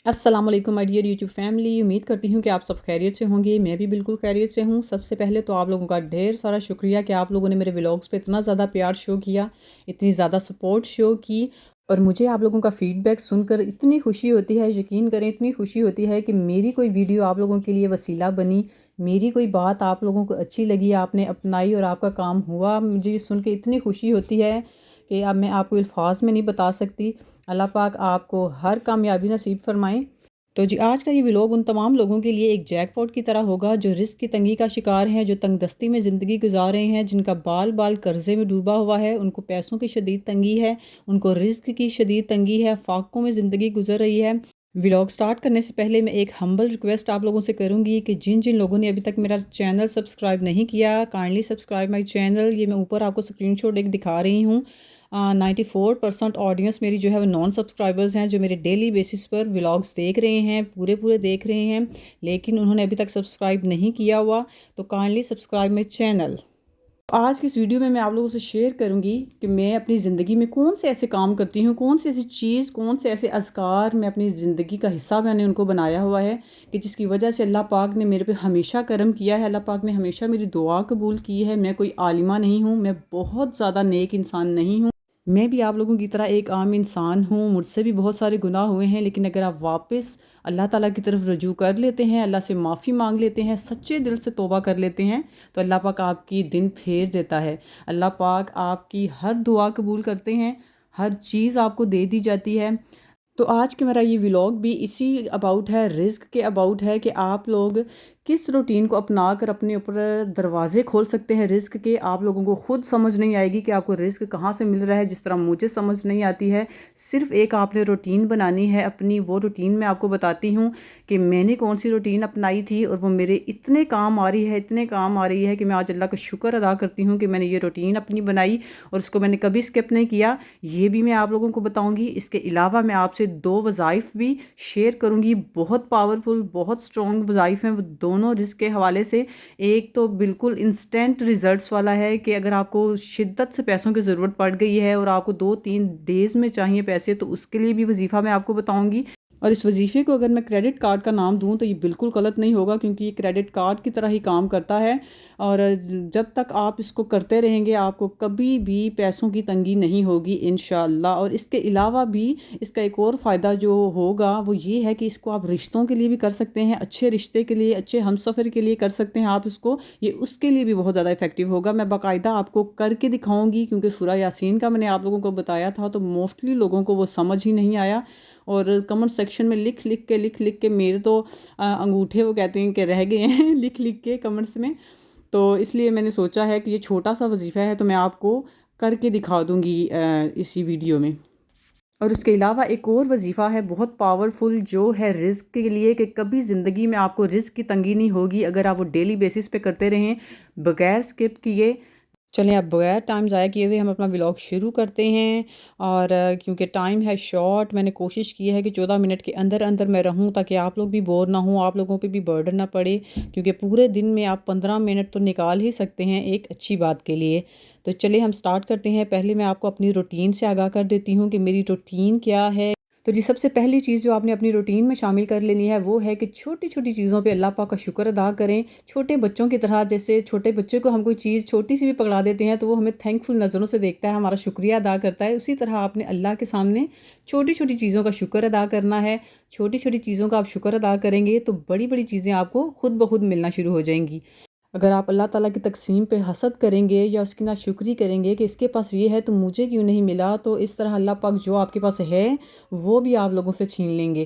अस्सलाम वालेकुम my dear YouTube family. उम्मीद करती हूँ कि आप सब खैरियत से होंगे। मैं भी बिल्कुल खैरियत से हूँ। सबसे पहले तो आप लोगों का ढेर सारा शुक्रिया कि आप लोगों ने मेरे व्लॉग्स पे इतना ज़्यादा प्यार शो किया, इतनी ज़्यादा सपोर्ट शो की। और मुझे आप लोगों का फ़ीडबैक सुनकर इतनी खुशी होती है, यकीन करें इतनी खुशी होती है कि मेरी कोई वीडियो आप लोगों के लिए वसीला बनी, मेरी कोई बात आप लोगों को अच्छी लगी, आपने अपनाई और आपका काम हुआ। मुझे ये सुन के इतनी खुशी होती है कि अब मैं आपको अल्फाज में नहीं बता सकती। अल्लाह पाक आपको हर कामयाबी नसीब फरमाएँ। तो जी आज का ये व्लॉग उन तमाम लोगों के लिए एक जैकपॉट की तरह होगा जो रिस्क की तंगी का शिकार हैं, जो तंगदस्ती में ज़िंदगी गुजार रहे हैं, जिनका बाल बाल कर्जे में डूबा हुआ है, उनको पैसों की शदीद तंगी है, उनको रिस्क की शदीद तंगी है, फाकों में ज़िंदगी गुजर रही है। व्लॉग स्टार्ट करने से पहले मैं एक हम्बल रिक्वेस्ट आप लोगों से करूंगी कि जिन जिन लोगों ने अभी तक मेरा चैनल सब्सक्राइब नहीं किया, काइंडली सब्सक्राइब माई चैनल। ये मैं ऊपर आपको स्क्रीनशॉट एक दिखा रही हूँ। 94% ऑडियंस मेरी जो है वो नॉन सब्सक्राइबर्स हैं, जो मेरे डेली बेसिस पर व्लॉग्स देख रहे हैं, पूरे पूरे देख रहे हैं, लेकिन उन्होंने अभी तक सब्सक्राइब नहीं किया हुआ। तो काइंडली सब्सक्राइब माई चैनल। आज की इस वीडियो में मैं आप लोगों से शेयर करूंगी कि मैं अपनी ज़िंदगी में कौन से ऐसे काम करती हूँ, कौन सी ऐसी चीज़, कौन से ऐसे अज़कार मैं अपनी ज़िंदगी का हिस्सा मैंने उनको बनाया हुआ है कि जिसकी वजह से अल्लाह पाक ने मेरे पे हमेशा करम किया है। अल्लाह पाक ने हमेशा मेरी दुआ कबूल की है। मैं कोई आलिमा नहीं हूँ, मैं बहुत ज़्यादा नेक इंसान नहीं हूँ। मैं भी आप लोगों की तरह एक आम इंसान हूँ, मुझसे भी बहुत सारे गुनाह हुए हैं, लेकिन अगर आप वापस अल्लाह ताला की तरफ रजू कर लेते हैं, अल्लाह से माफ़ी मांग लेते हैं, सच्चे दिल से तौबा कर लेते हैं, तो अल्लाह पाक आपकी दिन फेर देता है। अल्लाह पाक आपकी हर दुआ कबूल करते हैं, हर चीज़ आपको दे दी जाती है। तो आज के मेरा ये व्लॉग भी इसी अबाउट है, रिस्क के अबाउट है कि आप लोग किस रूटीन को अपना कर अपने ऊपर दरवाजे खोल सकते हैं रिस्क के। आप लोगों को खुद समझ नहीं आएगी कि आपको रिस्क कहाँ से मिल रहा है, जिस तरह मुझे समझ नहीं आती है। सिर्फ एक आपने रूटीन बनानी है अपनी। वो रूटीन मैं आपको बताती हूँ कि मैंने कौन सी रूटीन अपनाई थी और वो मेरे इतने काम आ रही है, इतने काम आ रही है कि मैं आज अल्लाह का शुक्र अदा करती हूँ कि मैंने ये रूटीन अपनी बनाई और उसको मैंने कभी स्किप नहीं किया। ये भी मैं आप लोगों को बताऊँगी। इसके अलावा मैं आपसे 2 वज़ाइफ भी शेयर करूँगी, बहुत पावरफुल, बहुत स्ट्रॉन्ग वज़ाइफ हैं वो दोनों रिस्क के हवाले से। एक तो बिल्कुल इंस्टेंट रिज़ल्ट्स वाला है कि अगर आपको शिद्दत से पैसों की ज़रूरत पड़ गई है और आपको 2-3 डेज़ में चाहिए पैसे, तो उसके लिए भी वजीफ़ा मैं आपको बताऊँगी। और इस वजीफ़े को अगर मैं क्रेडिट कार्ड का नाम दूँ तो ये बिल्कुल गलत नहीं होगा, क्योंकि ये क्रेडिट कार्ड की तरह ही काम करता है। और जब तक आप इसको करते रहेंगे आपको कभी भी पैसों की तंगी नहीं होगी इंशाअल्लाह। और इसके अलावा भी इसका एक और फ़ायदा जो होगा वो ये है कि इसको आप रिश्तों के लिए भी कर सकते हैं, अच्छे रिश्ते के लिए, अच्छे हमसफ़र के लिए कर सकते हैं आप इसको। ये उसके लिए भी बहुत ज़्यादा इफ़ेक्टिव होगा। मैं बाकायदा आपको करके दिखाऊँगी, क्योंकि सूरह यासीन का मैंने आप लोगों को बताया था तो मोस्टली लोगों को वो समझ ही नहीं आया। और कमेंट सेक्शन में लिख लिख के मेरे तो अंगूठे वो कहते हैं कि रह गए हैं लिख लिख के कमेंट्स में। तो इसलिए मैंने सोचा है कि ये छोटा सा वजीफ़ा है तो मैं आपको करके दिखा दूँगी इसी वीडियो में। और उसके अलावा एक और वजीफ़ा है बहुत पावरफुल, जो है रिस्क के लिए कि कभी ज़िंदगी में आपको रिस्क की तंगी नहीं होगी अगर आप वो डेली बेसिस पे करते रहें बगैर स्किप किए। चलें अब बगैर टाइम ज़ाया किए हुए हम अपना व्लॉग शुरू करते हैं। और क्योंकि टाइम है शॉर्ट, मैंने कोशिश की है कि 14 मिनट के अंदर अंदर मैं रहूं ताकि आप लोग भी बोर ना हों, आप लोगों पे भी बर्डन ना पड़े, क्योंकि पूरे दिन में आप 15 मिनट तो निकाल ही सकते हैं एक अच्छी बात के लिए। तो चलिए हम स्टार्ट करते हैं। पहले मैं आपको अपनी रूटीन से आगाह कर देती हूँ कि मेरी रूटीन क्या है। तो जी सबसे पहली चीज़ जो आपने अपनी रूटीन में शामिल कर लेनी है वो है कि छोटी छोटी चीज़ों पे अल्लाह पाक का शुक्र अदा करें। छोटे बच्चों की तरह, जैसे छोटे बच्चे को हम कोई चीज़ छोटी सी भी पकड़ा देते हैं तो वो हमें थैंकफुल नज़रों से देखता है, हमारा शुक्रिया अदा करता है। उसी तरह आपने अल्लाह के सामने छोटी छोटी चीज़ों का शुक्र अदा करना है। छोटी छोटी चीज़ों का आप शुक्र अदा करेंगे तो बड़ी बड़ी चीज़ें आपको खुद ब खुद मिलना शुरू हो जाएंगी। अगर आप अल्लाह ताला की तकसीम पे हसद करेंगे या उसकी नाशुक्री करेंगे कि इसके पास ये है तो मुझे क्यों नहीं मिला, तो इस तरह अल्लाह पाक जो आपके पास है वो भी आप लोगों से छीन लेंगे।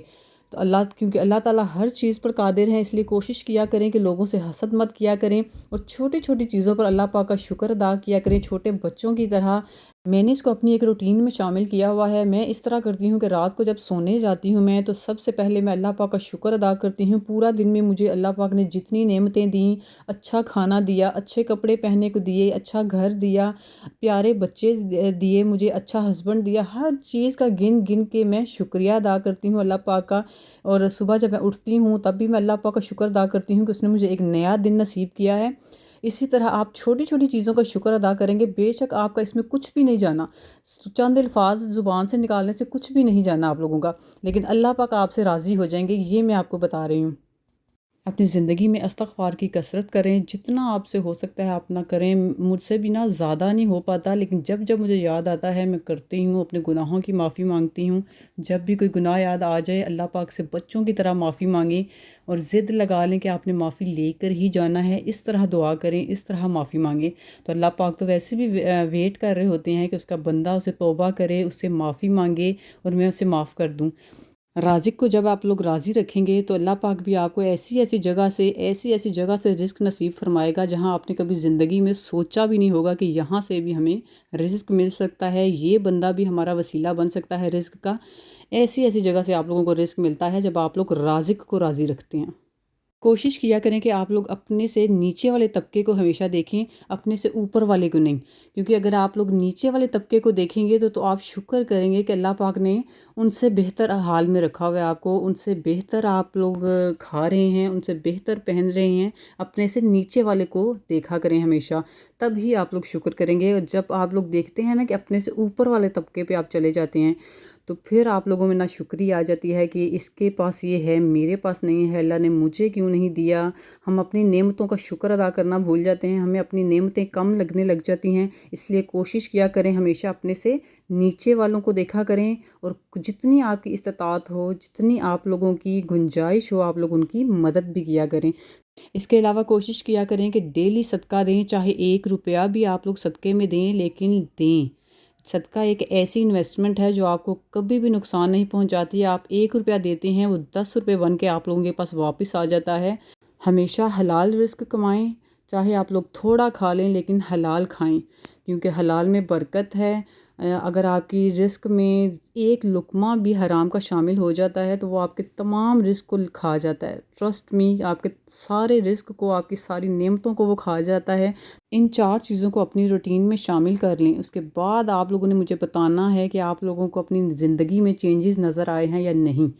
तो अल्लाह, क्योंकि अल्लाह ताला हर चीज़ पर कादिर हैं, इसलिए कोशिश किया करें कि लोगों से हसद मत किया करें और छोटी छोटी चीज़ों पर अल्लाह पाक का शुक्र अदा किया करें छोटे बच्चों की तरह। मैंने इसको अपनी एक रूटीन में शामिल किया हुआ है। मैं इस तरह करती हूँ कि रात को जब सोने जाती हूँ मैं, तो सबसे पहले मैं अल्लाह पाक का शुक्र अदा करती हूँ। पूरा दिन में मुझे अल्लाह पाक ने जितनी नेमतें दी, अच्छा खाना दिया, अच्छे कपड़े पहनने को दिए, अच्छा घर दिया, प्यारे बच्चे दिए मुझे, अच्छा हस्बैंड दिया, हर चीज़ का गिन गिन के मैं शुक्रिया अदा करती हूँ अल्लाह पाक का। और सुबह जब मैं उठती हूँ तब भी मैं अल्लाह पाक का शुक्र अदा करती हूँ कि उसने मुझे एक नया दिन नसीब किया है। इसी तरह आप छोटी छोटी चीज़ों का शुक्र अदा करेंगे, बेशक आपका इसमें कुछ भी नहीं जाना, चंद अल्फाज ज़ुबान से निकालने से कुछ भी नहीं जाना आप लोगों का, लेकिन अल्लाह पाक आपसे राज़ी हो जाएंगे, ये मैं आपको बता रही हूँ। अपनी ज़िंदगी में इस्तग़फ़ार की कसरत करें, जितना आपसे हो सकता है अपना करें। मुझसे भी ना ज़्यादा नहीं हो पाता, लेकिन जब जब मुझे याद आता है मैं करती हूँ, अपने गुनाहों की माफ़ी मांगती हूँ। जब भी कोई गुनाह याद आ जाए, अल्लाह पाक से बच्चों की तरह माफ़ी मांगें और ज़िद लगा लें कि आपने माफ़ी लेकर ही जाना है, इस तरह दुआ करें, इस तरह माफ़ी मांगें। तो अल्लाह पाक तो वैसे भी वेट कर रहे होते हैं कि उसका बंदा उसे तौबा करे, उससे माफ़ी मांगे और मैं उसे माफ़ कर दूँ। राज़िक को जब आप लोग राज़ी रखेंगे तो अल्लाह पाक भी आपको ऐसी ऐसी जगह से रिज़्क नसीब फ़रमाएगा जहाँ आपने कभी ज़िंदगी में सोचा भी नहीं होगा कि यहाँ से भी हमें रिज़्क मिल सकता है, ये बंदा भी हमारा वसीला बन सकता है रिज़्क का। ऐसी ऐसी जगह से आप लोगों को रिज़्क मिलता है जब आप लोग राज़िक को राज़ी रखते हैं। कोशिश किया करें कि आप लोग अपने से नीचे वाले तबके को हमेशा देखें, अपने से ऊपर वाले को नहीं। क्योंकि अगर आप लोग नीचे वाले तबके को देखेंगे तो आप शुक्र करेंगे कि अल्लाह पाक ने उनसे बेहतर हाल में रखा हुआ है आपको, उनसे बेहतर आप लोग खा रहे हैं, उनसे बेहतर पहन रहे हैं। अपने से नीचे वाले को देखा करें हमेशा, तब ही आप लोग शुक्र करेंगे। और जब आप लोग देखते हैं ना कि अपने से ऊपर वाले तबके पे आप चले जाते हैं, तो फिर आप लोगों में नाशुक्री आ जाती है कि इसके पास ये है, मेरे पास नहीं है, अल्लाह ने मुझे क्यों नहीं दिया। हम अपनी नेमतों का शुक्र अदा करना भूल जाते हैं, हमें अपनी नेमतें कम लगने लग जाती हैं। इसलिए कोशिश किया करें हमेशा अपने से नीचे वालों को देखा करें, और जितनी आपकी इस्तिताअत हो, जितनी आप लोगों की गुंजाइश हो, आप लोग उनकी मदद भी किया करें। इसके अलावा कोशिश किया करें कि डेली सदका दें, चाहे 1 रुपया भी आप लोग सदक़े में दें, लेकिन दें। सदका एक ऐसी इन्वेस्टमेंट है जो आपको कभी भी नुकसान नहीं पहुंचाती। आप 1 रुपया देते हैं, वो 10 रुपये बन के आप लोगों के पास वापस आ जाता है। हमेशा हलाल रिस्क कमाएं, चाहे आप लोग थोड़ा खा लें लेकिन हलाल खाएं, क्योंकि हलाल में बरकत है। अगर आपकी रिस्क में एक लुक़मा भी हराम का शामिल हो जाता है तो वो आपके तमाम रिस्क को खा जाता है। ट्रस्ट मी, आपके सारे रिस्क को, आपकी सारी नेमतों को वो खा जाता है। इन 4 चीज़ों को अपनी रूटीन में शामिल कर लें। उसके बाद आप लोगों ने मुझे बताना है कि आप लोगों को अपनी ज़िंदगी में चेंजेस नज़र आए हैं या नहीं।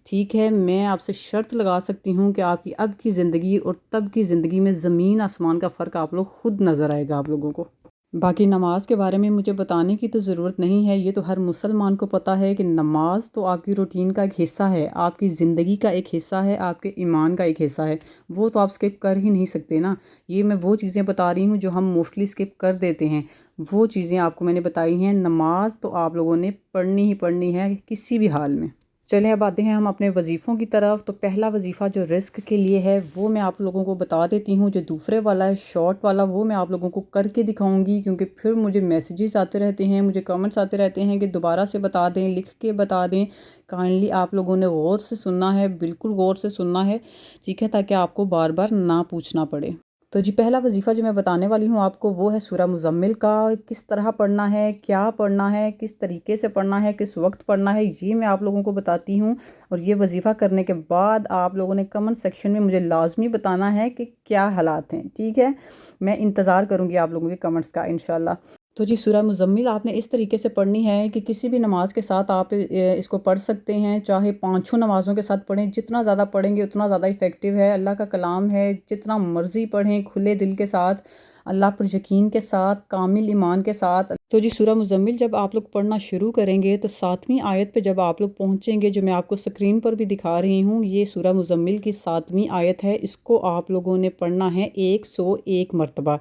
ठीक है, मैं आपसे शर्त लगा सकती हूँ कि आपकी अब की ज़िंदगी और तब की ज़िंदगी में ज़मीन आसमान का फ़र्क आप लोग खुद नज़र आएगा आप लोगों को। बाकी नमाज के बारे में मुझे बताने की तो ज़रूरत नहीं है, ये तो हर मुसलमान को पता है कि नमाज तो आपकी रूटीन का एक हिस्सा है, आपकी ज़िंदगी का एक हिस्सा है, आपके ईमान का एक हिस्सा है। वो तो आप स्किप कर ही नहीं सकते ना। ये मैं वो चीज़ें बता रही हूँ जो हम मोस्टली स्किप कर देते हैं, वो चीज़ें आपको मैंने बताई हैं। नमाज तो आप लोगों ने पढ़नी ही पढ़नी है किसी भी हाल में। चलें अब आते हैं हम अपने वज़ीफ़ों की तरफ। तो पहला वज़ीफ़ा जो रिस्क के लिए है वो मैं आप लोगों को बता देती हूँ। जो दूसरे वाला है शॉर्ट वाला, वो मैं आप लोगों को करके दिखाऊंगी, क्योंकि फिर मुझे मैसेजेस आते रहते हैं, मुझे कमेंट्स आते रहते हैं कि दोबारा से बता दें, लिख के बता दें। काइंडली आप लोगों ने गौर से सुनना है, बिल्कुल गौर से सुनना है, ठीक है, ताकि आपको बार बार ना पूछना पड़े। तो जी पहला वजीफ़ा जो मैं बताने वाली हूँ आपको, वो है सूरह मुज़म्मिल का। किस तरह पढ़ना है, क्या पढ़ना है, किस तरीके से पढ़ना है, किस वक्त पढ़ना है, ये मैं आप लोगों को बताती हूँ। और ये वजीफ़ा करने के बाद आप लोगों ने कमेंट सेक्शन में मुझे लाजमी बताना है कि क्या हालात हैं, ठीक है। मैं इंतज़ार करूँगी आप लोगों के कमेंट्स का इंशाल्लाह। तो जी सूरह मुज़म्मिल आपने इस तरीके से पढ़नी है कि किसी भी नमाज के साथ आप इसको पढ़ सकते हैं, चाहे पाँचों नमाज़ों के साथ पढ़ें। जितना ज़्यादा पढ़ेंगे उतना ज़्यादा इफ़ेक्टिव है। अल्लाह का कलाम है, जितना मर्ज़ी पढ़ें, खुले दिल के साथ, अल्लाह पर यकीन के साथ, कामिल ईमान के साथ। तो जी सूरह मुज़म्मिल जब आप लोग पढ़ना शुरू करेंगे तो 7वीं आयत पे जब आप लोग पहुँचेंगे, जो मैं आपको स्क्रीन पर भी दिखा रही हूँ, ये सूरह मुज़म्मिल की 7वीं आयत है। इसको आप लोगों ने पढ़ना है 101 मरतबा,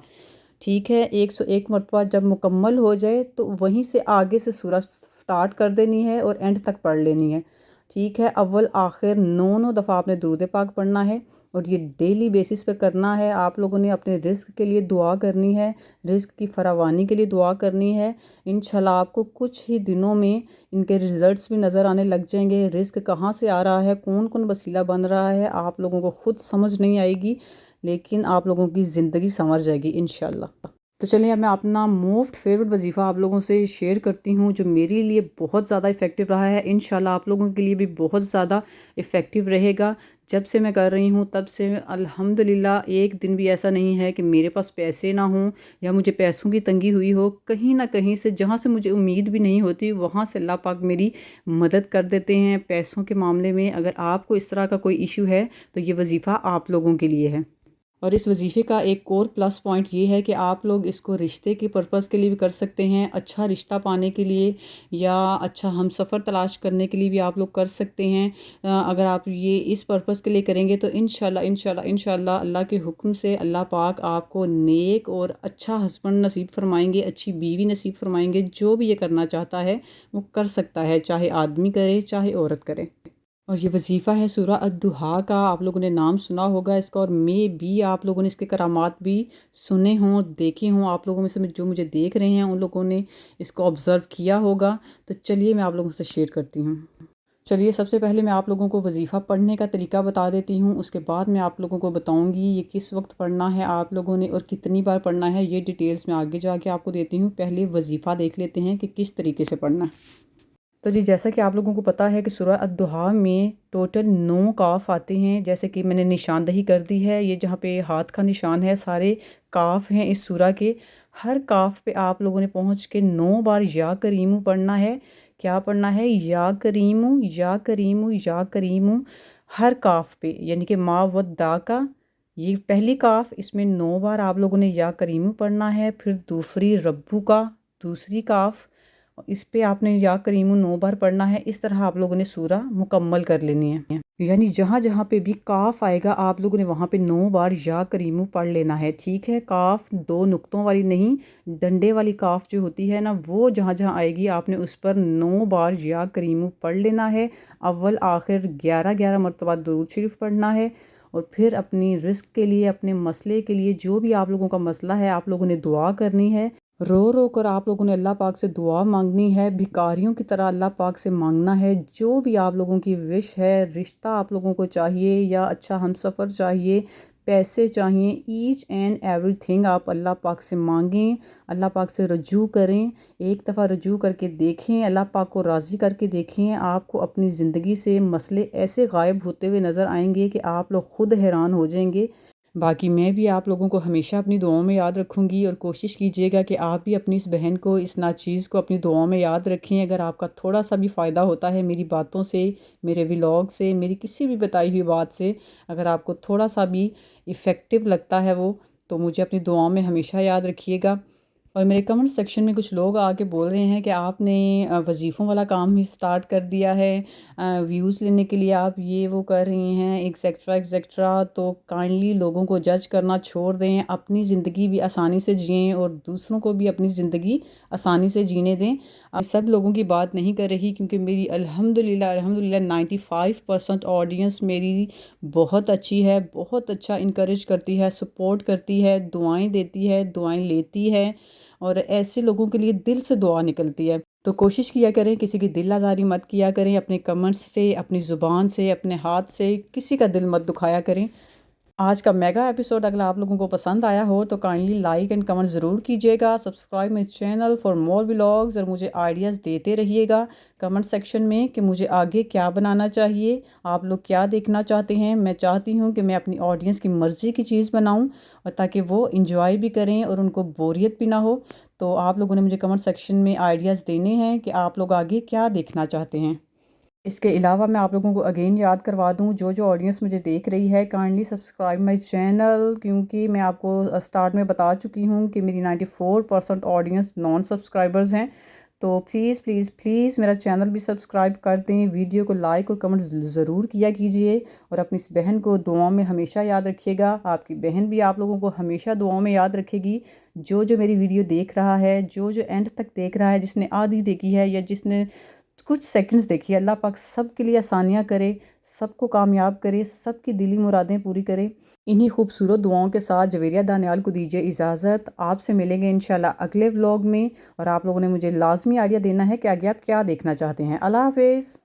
ठीक है। 101 मरतबा जब मुकम्मल हो जाए तो वहीं से आगे से सूरह स्टार्ट कर देनी है और एंड तक पढ़ लेनी है, ठीक है। अव्वल आखिर 9 दफ़ा आपने दुरूद पाक पढ़ना है और ये डेली बेसिस पे करना है। आप लोगों ने अपने रिस्क के लिए दुआ करनी है, रिस्क की फरावानी के लिए दुआ करनी है। इंशाल्लाह आपको कुछ ही दिनों में इनके रिज़ल्ट्स भी नज़र आने लग जाएंगे। रिस्क कहाँ से आ रहा है, कौन कौन वसीला बन रहा है, आप लोगों को ख़ुद समझ नहीं आएगी, लेकिन आप लोगों की ज़िंदगी संवर जाएगी इंशाल्लाह। तो चलिए अब मैं अपना मोस्ट फेवरेट वजीफ़ा आप लोगों से शेयर करती हूँ, जो मेरे लिए बहुत ज़्यादा इफ़ेक्टिव रहा है। इंशाल्लाह आप लोगों के लिए भी बहुत ज़्यादा इफ़ेक्टिव रहेगा। जब से मैं कर रही हूँ तब से अल्हम्दुलिल्लाह एक दिन भी ऐसा नहीं है कि मेरे पास पैसे ना हों या मुझे पैसों की तंगी हुई हो। कहीं ना कहीं से, जहाँ से मुझे उम्मीद भी नहीं होती, वहाँ से अल्लाह पाक मेरी मदद कर देते हैं पैसों के मामले में। अगर आपको इस तरह का कोई इशू है तो ये वजीफ़ा आप लोगों के लिए है। اور اس وظیفے کا ایک اور پلس پوائنٹ یہ ہے کہ آپ لوگ اس کو رشتے کے پرپس کے لیے بھی کر سکتے ہیں، اچھا رشتہ پانے کے لیے یا اچھا ہم سفر تلاش کرنے کے لیے بھی آپ لوگ کر سکتے ہیں۔ اگر آپ یہ اس پرپس کے لیے کریں گے تو انشاءاللہ اللہ کے حکم سے اللہ پاک آپ کو نیک اور اچھا ہسبینڈ نصیب فرمائیں گے، اچھی بیوی نصیب فرمائیں گے۔ جو بھی یہ کرنا چاہتا ہے وہ کر سکتا ہے، چاہے آدمی کرے چاہے عورت کرے۔ اور یہ وظیفہ ہے سورہ الضحیٰ کا، آپ لوگوں نے نام سنا ہوگا اس کا، اور میں بھی آپ لوگوں نے اس کے کرامات بھی سنے ہوں، دیکھے ہوں۔ آپ لوگوں میں سے جو مجھے دیکھ رہے ہیں ان لوگوں نے اس کو آبزرو کیا ہوگا، تو چلیے میں آپ لوگوں سے شیئر کرتی ہوں۔ چلیے سب سے پہلے میں آپ لوگوں کو وظیفہ پڑھنے کا طریقہ بتا دیتی ہوں، اس کے بعد میں آپ لوگوں کو بتاؤں گی یہ کس وقت پڑھنا ہے آپ لوگوں نے اور کتنی بار پڑھنا ہے، یہ ڈیٹیلز میں آگے جا کے آپ کو دیتی ہوں۔ پہلے وظیفہ دیکھ لیتے ہیں کہ کس طریقے سے پڑھنا ہے۔ تو جی جیسا کہ آپ لوگوں کو پتہ ہے کہ سورہ الضحیٰ میں ٹوٹل 9 کاف آتے ہیں، جیسے کہ میں نے نشاندہی کر دی ہے، یہ جہاں پہ ہاتھ کا نشان ہے سارے کاف ہیں اس سورہ کے۔ ہر کاف پہ آپ لوگوں نے پہنچ کے 9 بار یا کریمو پڑھنا ہے۔ کیا پڑھنا ہے؟ یا کریمو یا کریمو یا کریمو، ہر کاف پہ، یعنی کہ ما و دا کا یہ پہلی کاف، اس میں 9 بار آپ لوگوں نے یا کریمو پڑھنا ہے۔ پھر دوسری ربو کا دوسری کاف، اس پہ آپ نے یا کریمو 9 بار پڑھنا ہے۔ اس طرح آپ لوگوں نے سورہ مکمل کر لینی ہے، یعنی جہاں جہاں پہ بھی کاف آئے گا آپ لوگوں نے وہاں پہ 9 بار یا کریمو پڑھ لینا ہے، ٹھیک ہے؟ کاف 2 نقطوں والی نہیں، ڈنڈے والی کاف جو ہوتی ہے نا، وہ جہاں جہاں آئے گی آپ نے اس پر 9 بار یا کریمو پڑھ لینا ہے۔ اول آخر 11 مرتبہ درود شریف پڑھنا ہے، اور پھر اپنی رزق کے لیے، اپنے مسئلے کے لیے، جو بھی آپ لوگوں کا مسئلہ ہے آپ لوگوں نے دعا کرنی ہے۔ رو رو کر آپ لوگوں نے اللہ پاک سے دعا مانگنی ہے، بھکاریوں کی طرح اللہ پاک سے مانگنا ہے۔ جو بھی آپ لوگوں کی وش ہے، رشتہ آپ لوگوں کو چاہیے یا اچھا ہم سفر چاہیے، پیسے چاہیے، ایچ اینڈ ایوری تھنگ آپ اللہ پاک سے مانگیں، اللہ پاک سے رجوع کریں۔ ایک دفعہ رجوع کر کے دیکھیں، اللہ پاک کو راضی کر کے دیکھیں، آپ کو اپنی زندگی سے مسئلے ایسے غائب ہوتے ہوئے نظر آئیں گے کہ آپ لوگ خود حیران ہو جائیں گے۔ باقی میں بھی آپ لوگوں کو ہمیشہ اپنی دعاؤں میں یاد رکھوں گی، اور کوشش کیجیے گا کہ آپ بھی اپنی اس بہن کو، اس ناچیز کو اپنی دعاؤں میں یاد رکھیں۔ اگر آپ کا تھوڑا سا بھی فائدہ ہوتا ہے میری باتوں سے، میرے ولاگ سے، میری کسی بھی بتائی ہوئی بات سے، اگر آپ کو تھوڑا سا بھی ایفیکٹو لگتا ہے وہ، تو مجھے اپنی دعاؤں میں ہمیشہ یاد رکھیے گا۔ اور میرے کمنٹ سیکشن میں کچھ لوگ آ کے بول رہے ہیں کہ آپ نے وظیفوں والا کام ہی سٹارٹ کر دیا ہے، ویوز لینے کے لیے آپ یہ وہ کر رہی ہیں ایکسیکٹرا ایکسیکٹرا، تو کائنڈلی لوگوں کو جج کرنا چھوڑ دیں، اپنی زندگی بھی آسانی سے جئیں اور دوسروں کو بھی اپنی زندگی آسانی سے جینے دیں۔ اب سب لوگوں کی بات نہیں کر رہی، کیونکہ میری الحمدللہ 95% آڈینس میری بہت اچھی ہے، بہت اچھا انکریج کرتی ہے، سپورٹ کرتی ہے، دعائیں دیتی ہے، دعائیں لیتی ہے، اور ایسے لوگوں کے لیے دل سے دعا نکلتی ہے۔ تو کوشش کیا کریں، کسی کی دل آزاری مت کیا کریں، اپنے کمنٹس سے، اپنی زبان سے، اپنے ہاتھ سے کسی کا دل مت دکھایا کریں۔ آج کا میگا ایپیسوڈ اگر آپ لوگوں کو پسند آیا ہو تو کائنڈلی لائک اینڈ کمنٹ ضرور کیجیے گا، subscribe my channel for more vlogs, اور مجھے آئیڈیاز دیتے رہیے گا کمنٹ سیکشن میں کہ مجھے آگے کیا بنانا چاہیے، آپ لوگ کیا دیکھنا چاہتے ہیں۔ میں چاہتی ہوں کہ میں اپنی آڈینس کی مرضی کی چیز بناؤں، اور تاکہ وہ انجوائے بھی کریں اور ان کو بوریت بھی نہ ہو۔ تو آپ لوگوں نے مجھے کمنٹ سیکشن میں آئیڈیاز دینے ہیں کہ آپ لوگ آگے کیا دیکھنا چاہتے ہیں۔ اس کے علاوہ میں آپ لوگوں کو اگین یاد کروا دوں، جو آڈینس مجھے دیکھ رہی ہے کائنڈلی سبسکرائب مائی چینل، کیونکہ میں آپ کو سٹارٹ میں بتا چکی ہوں کہ میری 94% آڈینس نان سبسکرائبرز ہیں۔ تو پلیز پلیز پلیز میرا چینل بھی سبسکرائب کر دیں، ویڈیو کو لائک اور کمنٹ ضرور کیا کیجئے، اور اپنی اس بہن کو دعاؤں میں ہمیشہ یاد رکھیے گا۔ آپ کی بہن بھی آپ لوگوں کو ہمیشہ دعاؤں میں یاد رکھے گی۔ جو میری ویڈیو دیکھ رہا ہے، جو اینڈ تک دیکھ رہا ہے، جس نے آدھی دیکھی ہے یا جس نے کچھ سیکنڈز دیکھی ہے، اللہ پاک سب کے لیے آسانیاں کرے، سب کو کامیاب کرے، سب کی دلی مرادیں پوری کرے۔ انہی خوبصورت دعاؤں کے ساتھ جویریہ دانیال کو دیجیے اجازت۔ آپ سے ملیں گے انشاءاللہ اگلے ولاگ میں، اور آپ لوگوں نے مجھے لازمی آئیڈیا دینا ہے کہ آگے آپ کیا دیکھنا چاہتے ہیں۔ اللہ حافظ۔